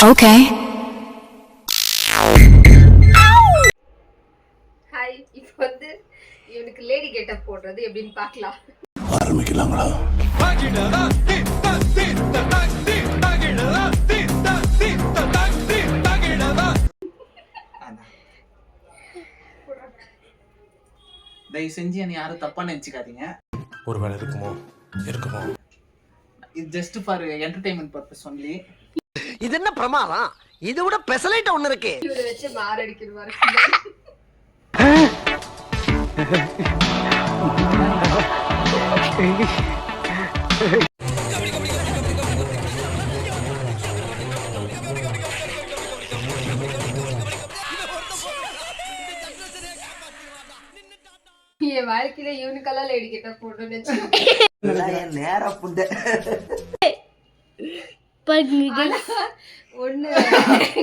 Okay. Hi, இப்போ வந்து இவனுக்கு லேடி கெட்டப் போடுறது எப்படின்னு பார்க்கலாம். ஆரம்பிக்கலாங்களா? தயவு செஞ்சு என்னை யாரும் தப்பா நினைச்சுக்காதீங்க. ஒருவேளை இருக்குமோ இருக்குமோ. இது just for entertainment purpose only. இது என்ன பிரமாதம்? இதை விட பெசலைட் ஒண்ணு இருக்கு. இவரை வச்சு மாரடிக்கிறது. என் வாழ்க்கையில இவனுக்கெல்லாம் லேடி கெட்டப் போடணும்னு நேரா புண்டை ஒண்ணு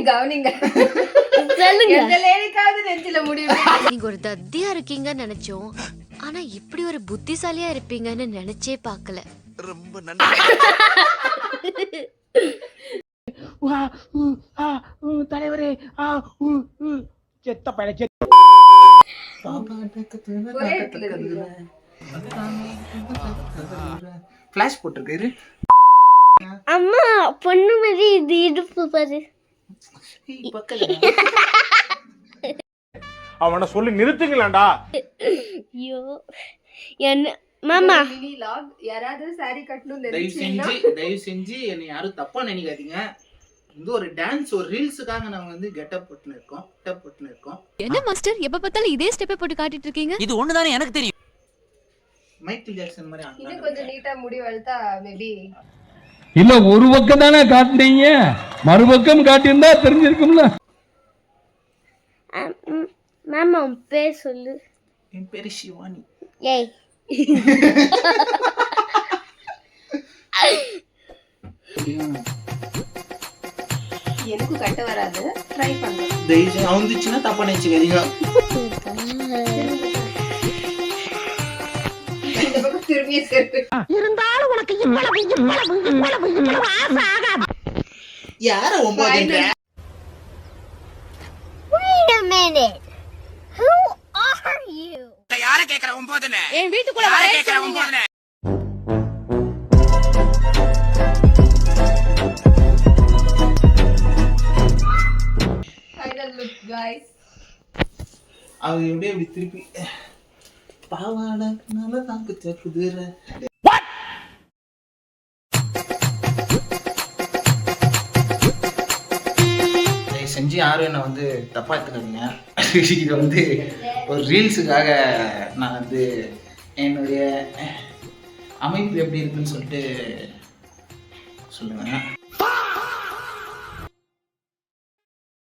கவனிங்க. எந்த லேடிக்காவது நெஞ்சில முடியும். நீங்க ஒரு தத்தியா இருக்கீங்கன்னு நினைச்சோம், ஆனா இப்படி ஒரு புத்திசாலியா இருப்பீங்கன்னு நினைச்சே பார்க்கல. ரொம்ப நன்றி. தலைவரே செத்த பழச்ச ஃபிளாஷ் போட்டிருக்காரு. அம்மா பொண்ணு மாதிரி இது இடுப்பு பாரு. அவனை சொல்லி நிறுத்துங்களேன்டா. ஐயோ என்ன மாமா லாக் யாராவது சாரி கட்டணும்னு தயவு செஞ்சு என்னை யாரும் தப்பா நினைக்காதீங்க. இது ஒரு டான்ஸ், ஒரு ரீல்ஸுக்காக நாங்க வந்து கெட்டப் போட்டுன்னு இருக்கோம். என்ன மாஸ்டர் எப்ப பார்த்தாலும் இதே ஸ்டெப்பை போட்டு காட்டிட்டு இருக்கீங்க? இது ஒண்ணுதானே எனக்கு தெரியும். மைக்கேல் ஜாக்சன் மாதிரி இன்னும் கொஞ்சம் நீட்டா முடி வளர்த்தா மேபி. இல்ல ஒரு பக்கம் தானே காட்டுனீங்க, மறுபக்கம் காட்டியிருந்தா தெரிஞ்சிருக்கும்ல. மாமா உன் பேர் சொல்லு. என் பேரு சிவானி. ஏய் எனக்கு கட்ட வராது, ட்ரை பண்றேன். தயவு வந்துச்சுன்னா தப்பா நினைச்சுக்காதீங்க. இந்த பக்கம் திரும்பியே சேர்த்து இருந்தாலும் உனக்கு இவ்வளவு ஆசை ஆகாது. யார 9? Wait a minute. Who are you? யார கேக்குற 9ன்னு? என் வீட்டுக்குள்ள வர கேக்குற 9ன்னு. Final look guys. அது எப்படியே இப்படி திருப்பி பாவாடை நல்லா தான் குதிரை. செஞ்சு யாரும் என்னை வந்து தப்பா எடுத்துக்காதீங்க. இது வந்து ஒரு ரீல்ஸுக்காக நான் வந்து என்னுடைய அமைப்பு எப்படி இருக்குன்னு சொல்லிட்டு சொல்லுவேன்.